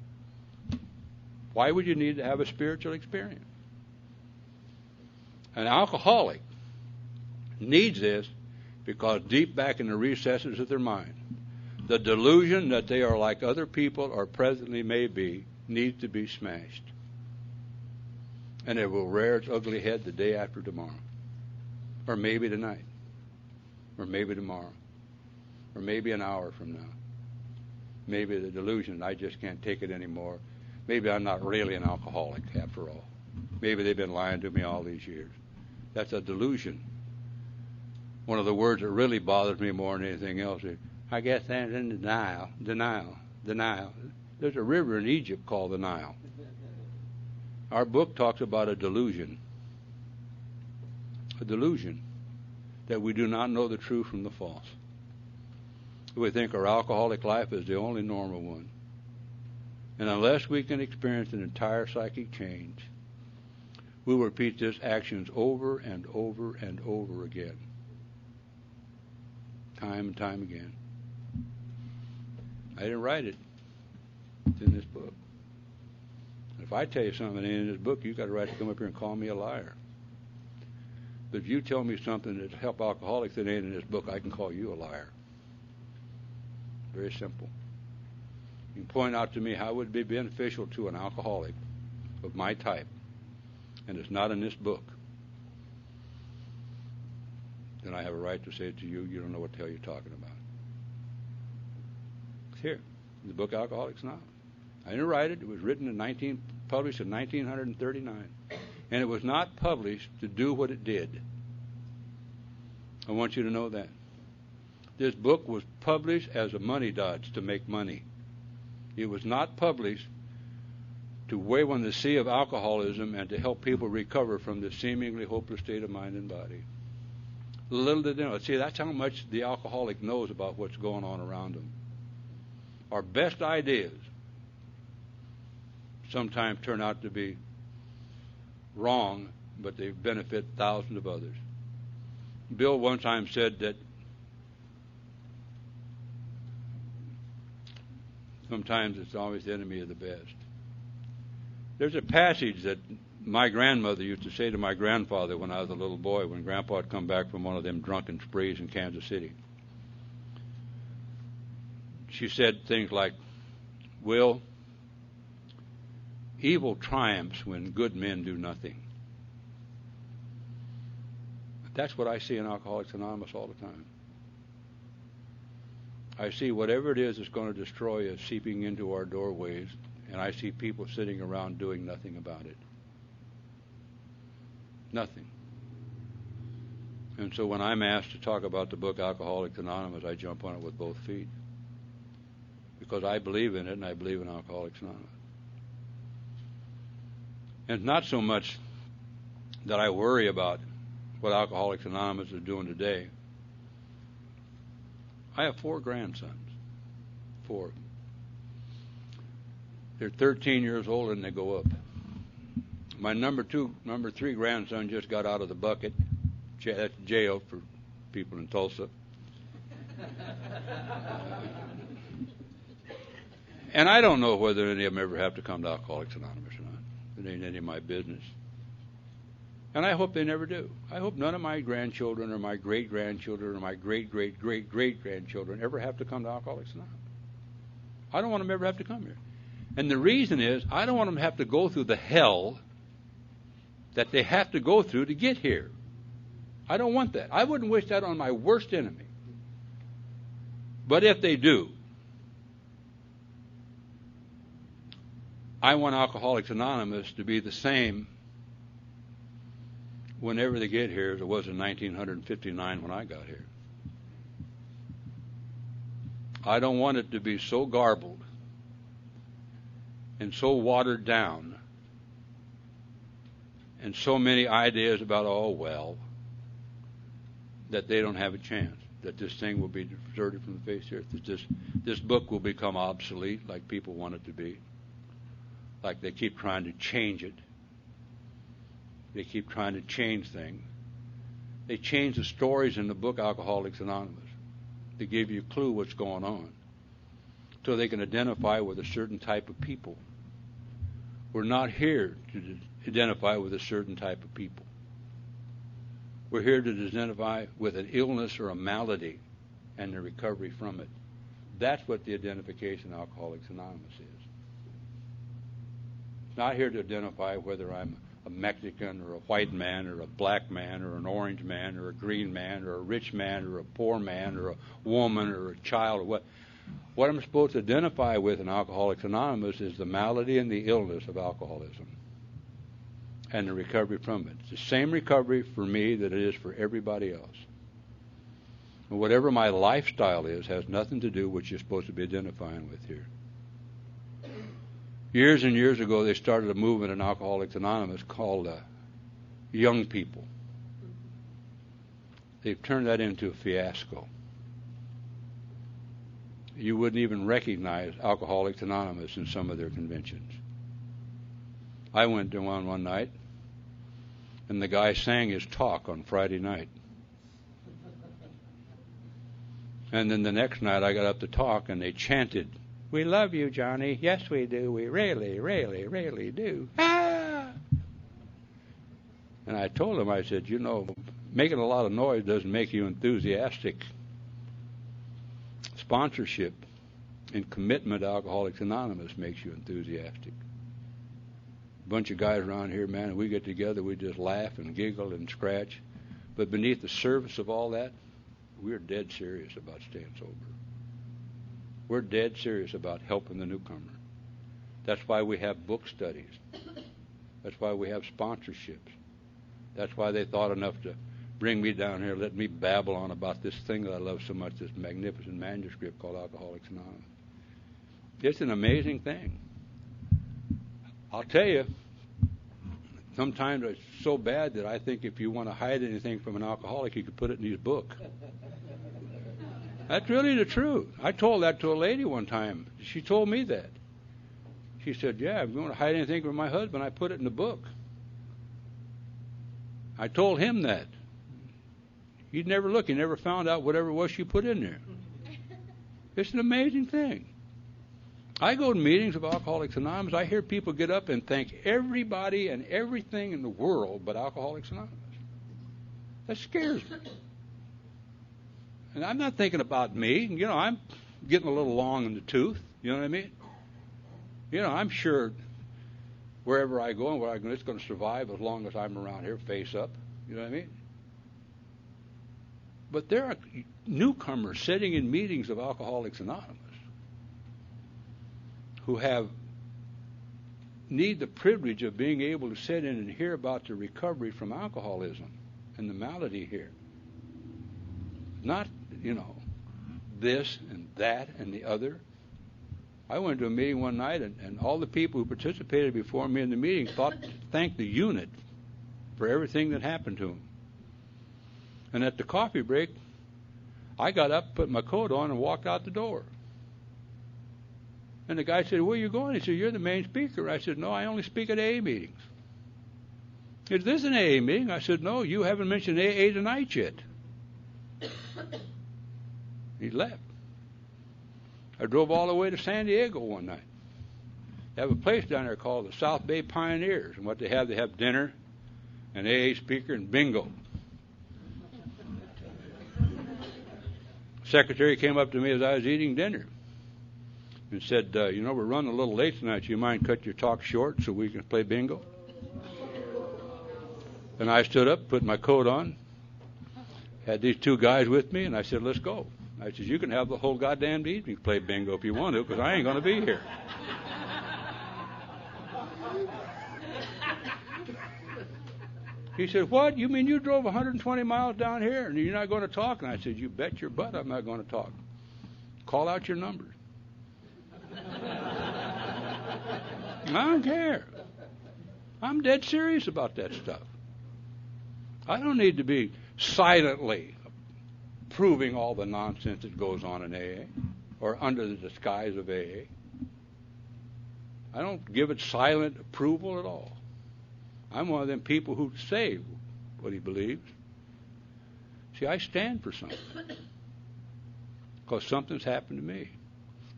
why would you need to have a spiritual experience? An alcoholic needs this because deep back in the recesses of their mind, the delusion that they are like other people or presently may be needs to be smashed. And it will rear its ugly head the day after tomorrow. Or maybe tonight. Or maybe tomorrow. Or maybe an hour from now. Maybe the delusion, I just can't take it anymore. Maybe I'm not really an alcoholic after all. Maybe they've been lying to me all these years. That's a delusion. One of the words that really bothers me more than anything else is, I guess that's in denial. Denial. There's a river in Egypt called the Nile. Our book talks about a delusion. A delusion that we do not know the true from the false. We think our alcoholic life is the only normal one. And unless we can experience an entire psychic change, we will repeat these actions over and over and over again. Time and time again. I didn't write it. It's in this book. If I tell you something that ain't in this book, you've got a right to come up here and call me a liar. But if you tell me something that help alcoholics that ain't in this book, I can call you a liar. Very simple. You can point out to me how it would be beneficial to an alcoholic of my type, and it's not in this book, then I have a right to say to you, you don't know what the hell you're talking about. It's here, in the book Alcoholics Anonymous. I didn't write it. It was written published in 1939. And it was not published to do what it did. I want you to know that. This book was published as a money dodge to make money. It was not published to wave on the sea of alcoholism and to help people recover from the seemingly hopeless state of mind and body. Little did they know. See, that's how much the alcoholic knows about what's going on around him. Our best ideas sometimes turn out to be wrong, but they benefit thousands of others. Bill one time said that sometimes it's always the enemy of the best. There's a passage that my grandmother used to say to my grandfather when I was a little boy, when Grandpa had come back from one of them drunken sprees in Kansas City. She said things like, Will, evil triumphs when good men do nothing. That's what I see in Alcoholics Anonymous all the time. I see whatever it is that's going to destroy us seeping into our doorways, and I see people sitting around doing nothing about it. Nothing. And so when I'm asked to talk about the book Alcoholics Anonymous, I jump on it with both feet. Because I believe in it, and I believe in Alcoholics Anonymous. And not so much that I worry about what Alcoholics Anonymous is doing today. I have 4 grandsons. 4. They're 13 years old and they go up. My number 3 grandson just got out of the bucket. That's jail for people in Tulsa. And I don't know whether any of them ever have to come to Alcoholics Anonymous or not. It ain't any of my business. And I hope they never do. I hope none of my grandchildren or my great-grandchildren or my great-great-great-great-grandchildren ever have to come to Alcoholics Anonymous. I don't want them ever have to come here. And the reason is I don't want them to have to go through the hell that they have to go through to get here. I don't want that. I wouldn't wish that on my worst enemy. But if they do, I want Alcoholics Anonymous to be the same whenever they get here as it was in 1959 when I got here. I don't want it to be so garbled and so watered down and so many ideas about, oh, well, that they don't have a chance, that this thing will be deserted from the face of the earth, that this book will become obsolete like people want it to be, like they keep trying to change it. They keep trying to change things. They change the stories in the book Alcoholics Anonymous to give you a clue what's going on so they can identify with a certain type of people. We're not here to identify with a certain type of people. We're here to identify with an illness or a malady and the recovery from it. That's what the identification of Alcoholics Anonymous is. It's not here to identify whether I'm a Mexican or a white man or a black man or an orange man or a green man or a rich man or a poor man or a woman or a child or what. What I'm supposed to identify with in Alcoholics Anonymous is the malady and the illness of alcoholism and the recovery from it. It's the same recovery for me that it is for everybody else. And whatever my lifestyle is has nothing to do with what you're supposed to be identifying with here. Years and years ago, they started a movement in Alcoholics Anonymous called Young People. They've turned that into a fiasco. You wouldn't even recognize Alcoholics Anonymous in some of their conventions. I went to one night, and the guy sang his talk on Friday night. And then the next night I got up to talk, and they chanted, "We love you, Johnny. Yes, we do. We really, really, really do." Ah! And I told him, I said, you know, making a lot of noise doesn't make you enthusiastic. Sponsorship and commitment to Alcoholics Anonymous makes you enthusiastic. A bunch of guys around here, man, and we get together, we just laugh and giggle and scratch. But beneath the surface of all that, we're dead serious about staying sober. We're dead serious about helping the newcomer. That's why we have book studies. That's why we have sponsorships. That's why they thought enough to bring me down here, let me babble on about this thing that I love so much, this magnificent manuscript called Alcoholics Anonymous. It's an amazing thing. I'll tell you, sometimes it's so bad that I think if you want to hide anything from an alcoholic, you could put it in his book. That's really the truth. I told that to a lady one time. She told me that. She said, yeah, if you want to hide anything from my husband, I put it in the book. I told him that. He'd never look. He never found out whatever it was she put in there. It's an amazing thing. I go to meetings of Alcoholics Anonymous. I hear people get up and thank everybody and everything in the world but Alcoholics Anonymous. That scares me. And I'm not thinking about me. You know, I'm getting a little long in the tooth. You know what I mean? You know, I'm sure wherever I go and where I go, it's going to survive as long as I'm around here, face up. You know what I mean? But there are newcomers sitting in meetings of Alcoholics Anonymous who need the privilege of being able to sit in and hear about the recovery from alcoholism and the malady here. Not, you know, this and that and the other. I went to a meeting one night, and all the people who participated before me in the meeting thanked the unit for everything that happened to them. And at the coffee break, I got up, put my coat on, and walked out the door. And the guy said, where are you going? He said, you're the main speaker. I said, no, I only speak at AA meetings. He said, this is an AA meeting. I said, no, you haven't mentioned AA tonight yet. He left. I drove all the way to San Diego one night. They have a place down there called the South Bay Pioneers. And what they have dinner, an AA speaker, and bingo. Secretary came up to me as I was eating dinner and said, you know, we're running a little late tonight. You mind cut your talk short so we can play bingo? And I stood up, put my coat on, had these two guys with me, and I said, let's go. I said, you can have the whole goddamn evening play bingo if you want to, because I ain't going to be here. He said, what? You mean you drove 120 miles down here and you're not going to talk? And I said, you bet your butt I'm not going to talk. Call out your numbers. I don't care. I'm dead serious about that stuff. I don't need to be silently proving all the nonsense that goes on in AA or under the disguise of AA. I don't give it silent approval at all. I'm one of them people who say what he believes. See, I stand for something because something's happened to me.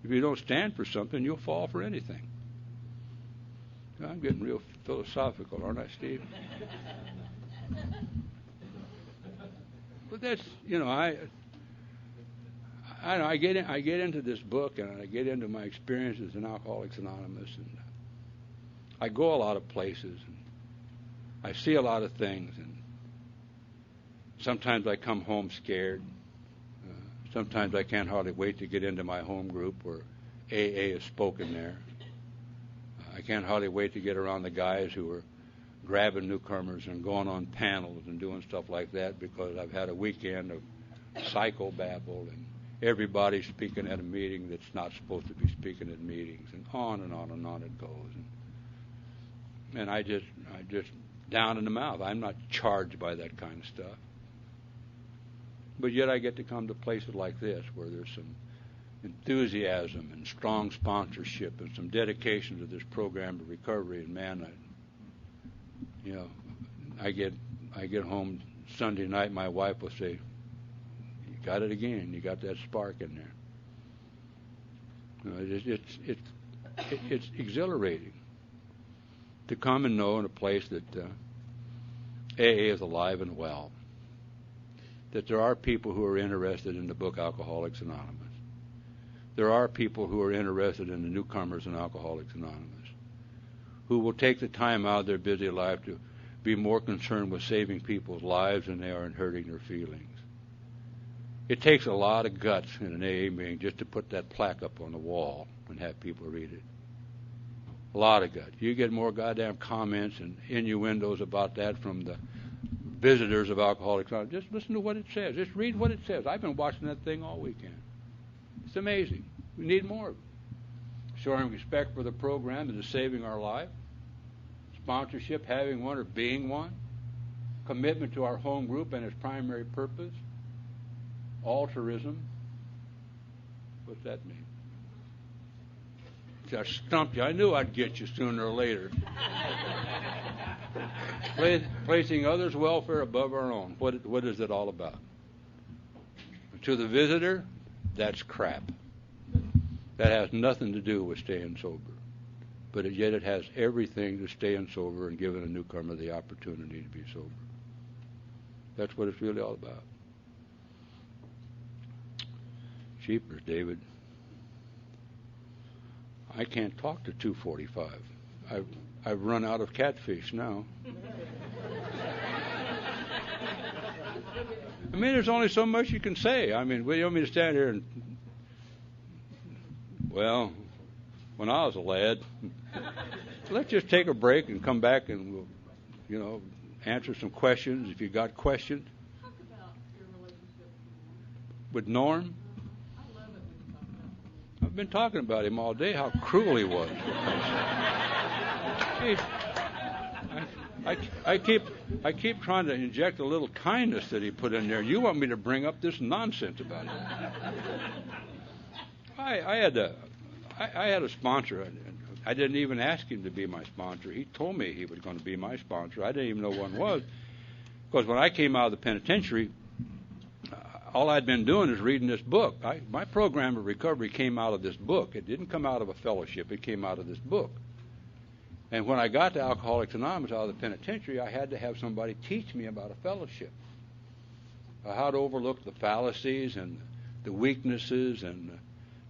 If you don't stand for something, you'll fall for anything. I'm getting real philosophical, aren't I, Steve? But that's, you know, I get into this book and I get into my experiences in Alcoholics Anonymous, and I go a lot of places and I see a lot of things, and sometimes I come home scared. Sometimes I can't hardly wait to get into my home group where AA is spoken there. I can't hardly wait to get around the guys who are grabbing newcomers and going on panels and doing stuff like that, because I've had a weekend of psychobabble and everybody speaking at a meeting that's not supposed to be speaking at meetings, and on and on and on it goes. And I just down in the mouth. I'm not charged by that kind of stuff. But yet I get to come to places like this where there's some enthusiasm and strong sponsorship and some dedication to this program of recovery. And man, I get home Sunday night, my wife will say, you got it again. You got that spark in there. It's exhilarating to come and know in a place that AA is alive and well. that there are people who are interested in the book Alcoholics Anonymous. There are people who are interested in the newcomers in Alcoholics Anonymous, who will take the time out of their busy life to be more concerned with saving people's lives than they are in hurting their feelings. It takes a lot of guts in an AA meeting just to put that plaque up on the wall and have people read it. A lot of guts. You get more goddamn comments and innuendos about that from the visitors of Alcoholics Anonymous. Just listen to what it says. Just read what it says. I've been watching that thing all weekend. It's amazing. We need more of it. Showing respect for the program that is saving our life. Sponsorship, having one or being one. Commitment to our home group and its primary purpose. Altruism. What's that mean? I stumped you. I knew I'd get you sooner or later. Placing others' welfare above our own. What is it all about? To the visitor, that's crap. That has nothing to do with staying sober. But yet it has everything to staying sober and giving a newcomer the opportunity to be sober. That's what it's really all about. Jeepers, David. I can't talk to 245. I've run out of catfish now. I mean, there's only so much you can say. I mean, you want me to stand here and, well, when I was a lad, let's just take a break and come back and we'll, answer some questions if you got questions. Talk about your relationship with Norm. I've been talking about him all day, how cruel he was. Gee, I keep trying to inject a little kindness that he put in there. You want me to bring up this nonsense about him? I had a sponsor. I didn't even ask him to be my sponsor. He told me he was going to be my sponsor. I didn't even know one was, because when I came out of the penitentiary, all I'd been doing is reading this book. My program of recovery came out of this book. It didn't come out of a fellowship. It came out of this book. And when I got to Alcoholics Anonymous out of the penitentiary, I had to have somebody teach me about a fellowship, how to overlook the fallacies and the weaknesses and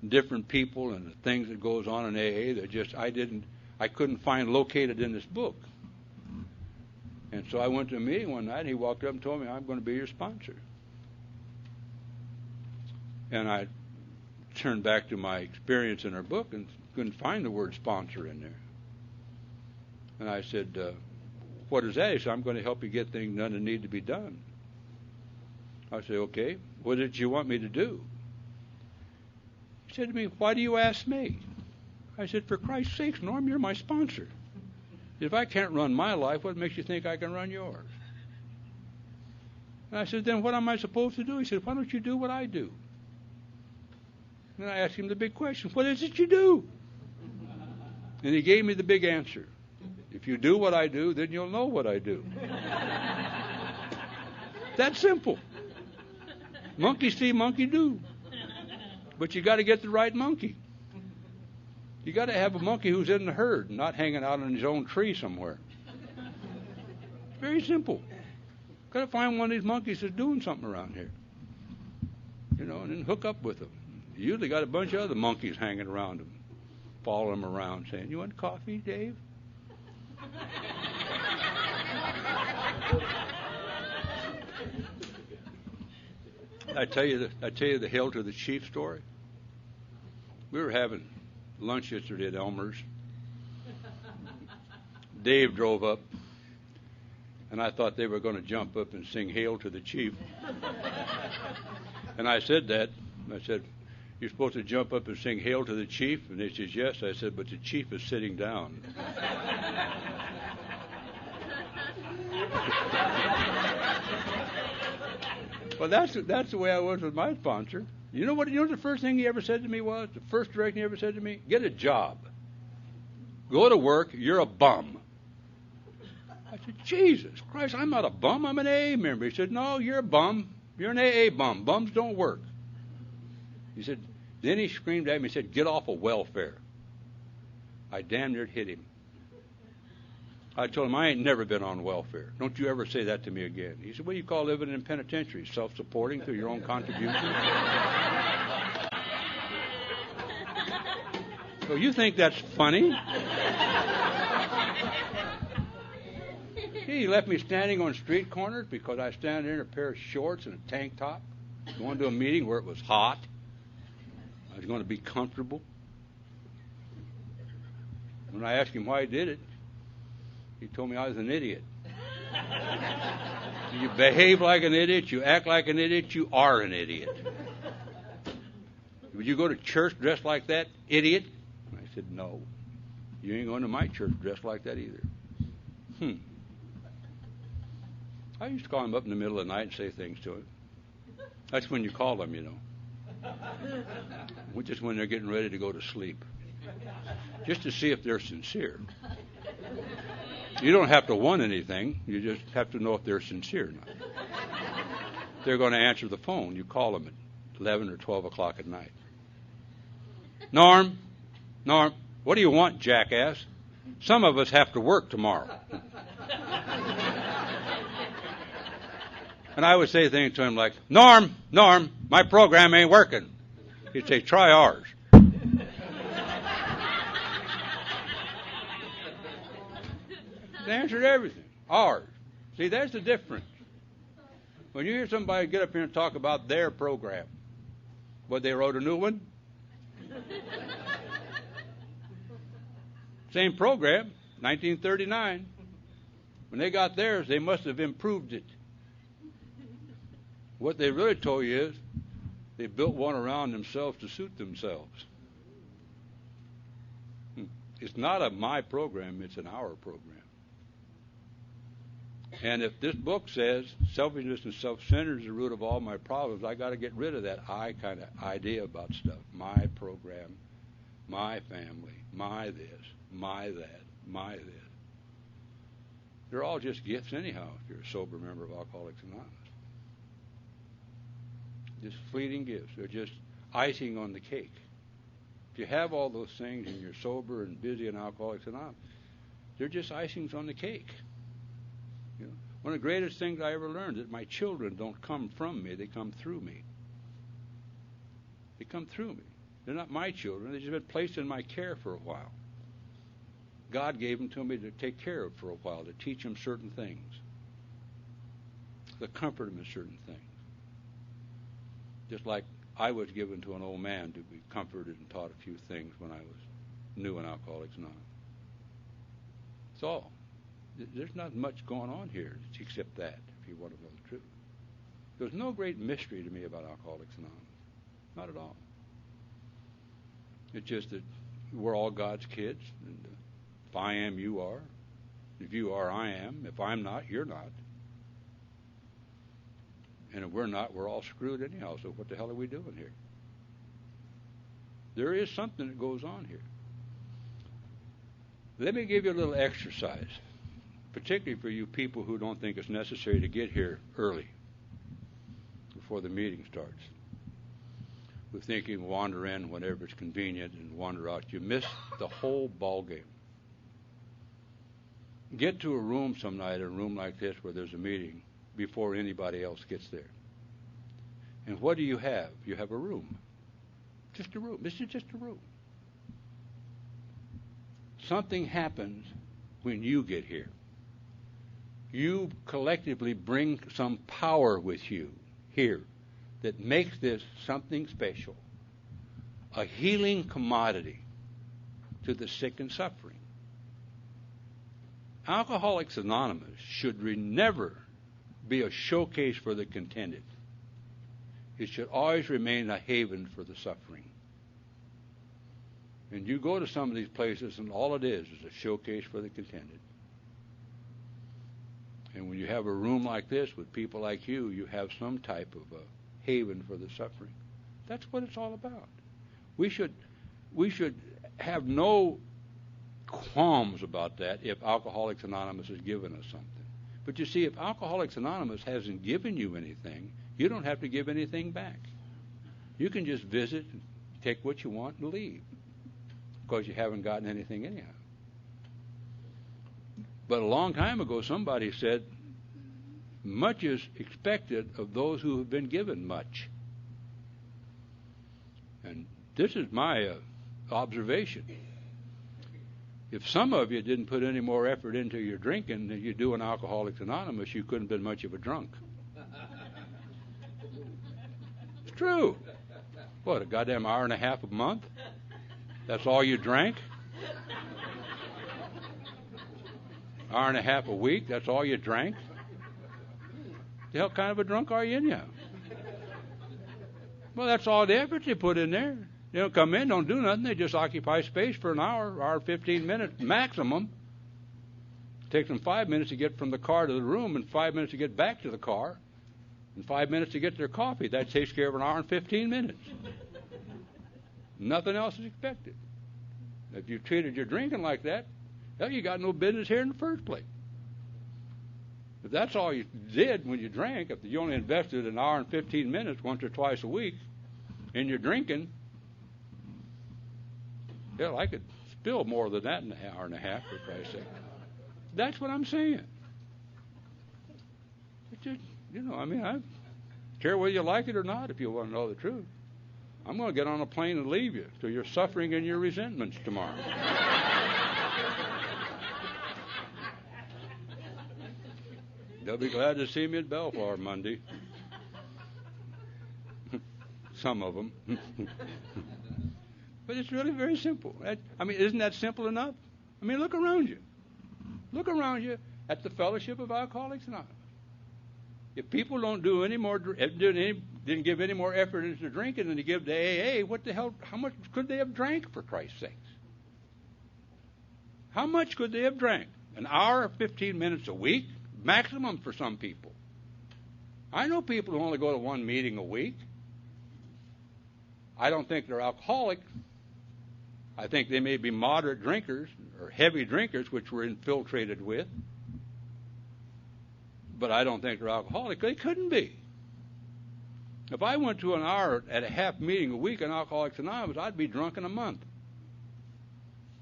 different people and the things that goes on in AA that just I couldn't find located in this book. And so I went to a meeting one night, and he walked up and told me, I'm going to be your sponsor. And I turned back to my experience in our book and couldn't find the word sponsor in there. And I said, what is that? He said, I'm going to help you get things done that need to be done. I said, okay, what did you want me to do? He said to me, why do you ask me? I said, for Christ's sakes, Norm, you're my sponsor. If I can't run my life, what makes you think I can run yours? And I said, then what am I supposed to do? He said, why don't you do what I do? And I asked him the big question, what is it you do? And he gave me the big answer. If you do what I do, then you'll know what I do. That's simple. Monkey see, monkey do. But you got to get the right monkey. You got to have a monkey who's in the herd, not hanging out on his own tree somewhere. Very simple. Got to find one of these monkeys that's doing something around here. And then hook up with them. You usually got a bunch of other monkeys hanging around them, following them around, saying, you want coffee, Dave? I tell you the Hail to the Chief story. We were having lunch yesterday at Elmer's. Dave drove up, and I thought they were going to jump up and sing Hail to the Chief. And I said that. I said, you're supposed to jump up and sing Hail to the Chief? And they said, yes. I said, but the Chief is sitting down. Well, that's the way I was with my sponsor. You know the first thing he ever said to me was? The first direction he ever said to me? Get a job. Go to work. You're a bum. I said, Jesus Christ, I'm not a bum. I'm an AA member. He said, no, you're a bum. You're an AA bum. Bums don't work. He said, then he screamed at me and said, get off of welfare. I damn near hit him. I told him, I ain't never been on welfare. Don't you ever say that to me again. He said, what do you call living in penitentiary? Self-supporting through your own contribution? So you think that's funny? He left me standing on street corners because I stand there in a pair of shorts and a tank top, going to a meeting where it was hot. I was going to be comfortable. When I asked him why he did it, he told me I was an idiot. You behave like an idiot, you act like an idiot, you are an idiot. Would you go to church dressed like that, idiot? I said, no. You ain't going to my church dressed like that either. I used to call him up in the middle of the night and say things to him. That's when you call them, you know. Just when they're getting ready to go to sleep. Just to see if they're sincere. You don't have to want anything. You just have to know if they're sincere or not. If they're going to answer the phone, you call them at 11 or 12 o'clock at night. Norm, what do you want, jackass? Some of us have to work tomorrow. And I would say things to him like, Norm, my program ain't working. He'd say, try ours. They answered everything. Ours. See, that's the difference. When you hear somebody get up here and talk about their program, what, they wrote a new one? Same program, 1939. When they got theirs, they must have improved it. What they really told you is they built one around themselves to suit themselves. It's not a my program, it's an our program. And if this book says selfishness and self-centered is the root of all my problems, I got to get rid of that I kind of idea about stuff. My program, my family, my this, my that, my this. They're all just gifts anyhow if you're a sober member of Alcoholics Anonymous. Just fleeting gifts. They're just icing on the cake. If you have all those things and you're sober and busy in Alcoholics Anonymous, they're just icings on the cake. You know, one of the greatest things I ever learned is that my children don't come from me, they come through me. They come through me. They're not my children. They've just been placed in my care for a while. God gave them to me to take care of for a while, to teach them certain things, to comfort them in certain things. Just like I was given to an old man to be comforted and taught a few things when I was new in Alcoholics Anonymous. That's all. There's not much going on here except that, if you want to know the truth. There's no great mystery to me about Alcoholics Anonymous. Not at all. It's just that we're all God's kids. And if I am, you are. If you are, I am. If I'm not, you're not. And if we're not, we're all screwed anyhow. So what the hell are we doing here? There is something that goes on here. Let me give you a little exercise, particularly for you people who don't think it's necessary to get here early before the meeting starts. We're thinking wander in whenever it's convenient and wander out. You miss the whole ball game. Get to a room some night, a room like this where there's a meeting, before anybody else gets there. And what do you have? You have a room. Just a room. This is just a room. Something happens when you get here. You collectively bring some power with you here that makes this something special, a healing commodity to the sick and suffering. Alcoholics Anonymous should never be a showcase for the contented. It should always remain a haven for the suffering. And you go to some of these places and all it is a showcase for the contented. And when you have a room like this with people like you have some type of a haven for the suffering. That's what it's all about. We should have no qualms about that if Alcoholics Anonymous has given us something. But you see, if Alcoholics Anonymous hasn't given you anything, you don't have to give anything back. You can just visit, and take what you want, and leave, because you haven't gotten anything anyhow. But a long time ago, somebody said, much is expected of those who have been given much. And this is my observation. If some of you didn't put any more effort into your drinking than you do in Alcoholics Anonymous, you couldn't have been much of a drunk. It's true. What, a goddamn hour and a half a month? That's all you drank? Hour and a half a week? That's all you drank? The hell kind of a drunk are you anyhow? Well, that's all the effort they put in there. They don't come in, don't do nothing. They just occupy space for an hour 15 minutes maximum. It takes them 5 minutes to get from the car to the room and 5 minutes to get back to the car and 5 minutes to get their coffee. That takes care of an hour and 15 minutes. Nothing else is expected. If you treated your drinking like that, hell, you got no business here in the first place. If that's all you did when you drank, if you only invested an hour and 15 minutes once or twice a week in your drinking, hell, I could spill more than that in an hour and a half, for Christ's sake. That's what I'm saying. It's just, I care whether you like it or not if you want to know the truth. I'm going to get on a plane and leave you to your suffering and your resentments tomorrow. They'll be glad to see me at Belfast Monday. Some of them. But it's really very simple. Isn't that simple enough? Look around you. Look around you at the Fellowship of Alcoholics Anonymous. If people don't do any more, didn't give any more effort into drinking than they give to AA, what the hell? How much could they have drank, for Christ's sakes? How much could they have drank? An hour, 15 minutes a week, maximum for some people. I know people who only go to one meeting a week. I don't think they're alcoholics. I think they may be moderate drinkers or heavy drinkers, which we're infiltrated with. But I don't think they're alcoholic. They couldn't be. If I went to an hour at a half meeting a week in Alcoholics Anonymous, I'd be drunk in a month.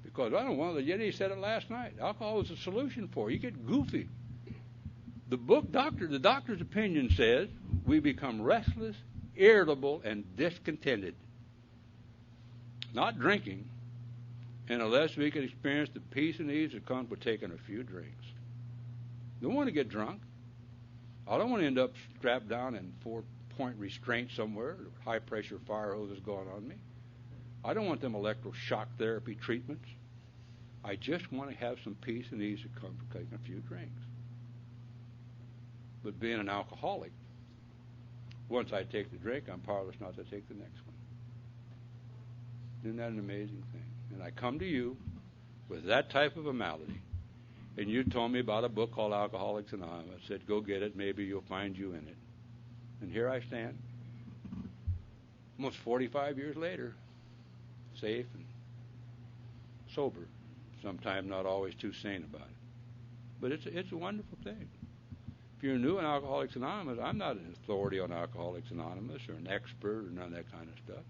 Because I don't want to. Yeti said it last night. Alcohol is a solution for it. You get goofy. The doctor's opinion says we become restless, irritable, and discontented. Not drinking, and unless we can experience the peace and ease that comes with taking a few drinks. Don't want to get drunk. I don't want to end up strapped down in 4-point restraint somewhere, high-pressure fire hoses going on me. I don't want them electroshock therapy treatments. I just want to have some peace and ease that comes from taking a few drinks. But being an alcoholic, once I take the drink, I'm powerless not to take the next one. Isn't that an amazing thing? And I come to you with that type of a malady, and you told me about a book called Alcoholics Anonymous. I said, go get it. Maybe you'll find you in it. And here I stand, almost 45 years later, safe and sober. Sometimes not always too sane about it. But it's a wonderful thing. If you're new in Alcoholics Anonymous, I'm not an authority on Alcoholics Anonymous or an expert or none of that kind of stuff.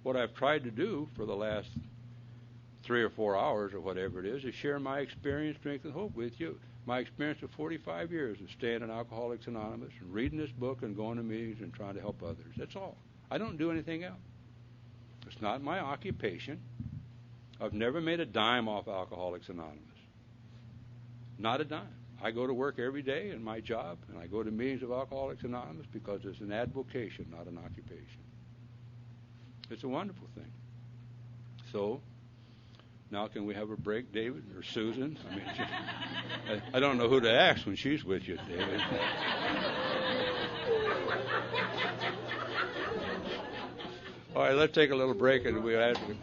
What I've tried to do for the last 3 or 4 hours or whatever it is share my experience, strength, and hope with you. My experience of 45 years of staying in Alcoholics Anonymous and reading this book and going to meetings and trying to help others. That's all. I don't do anything else. It's not my occupation. I've never made a dime off Alcoholics Anonymous. Not a dime. I go to work every day in my job, and I go to meetings of Alcoholics Anonymous because it's an avocation, not an occupation. It's a wonderful thing. So, now can we have a break, David, or Susan? I don't know who to ask when she's with you, David. All right, let's take a little break, and we'll ask you.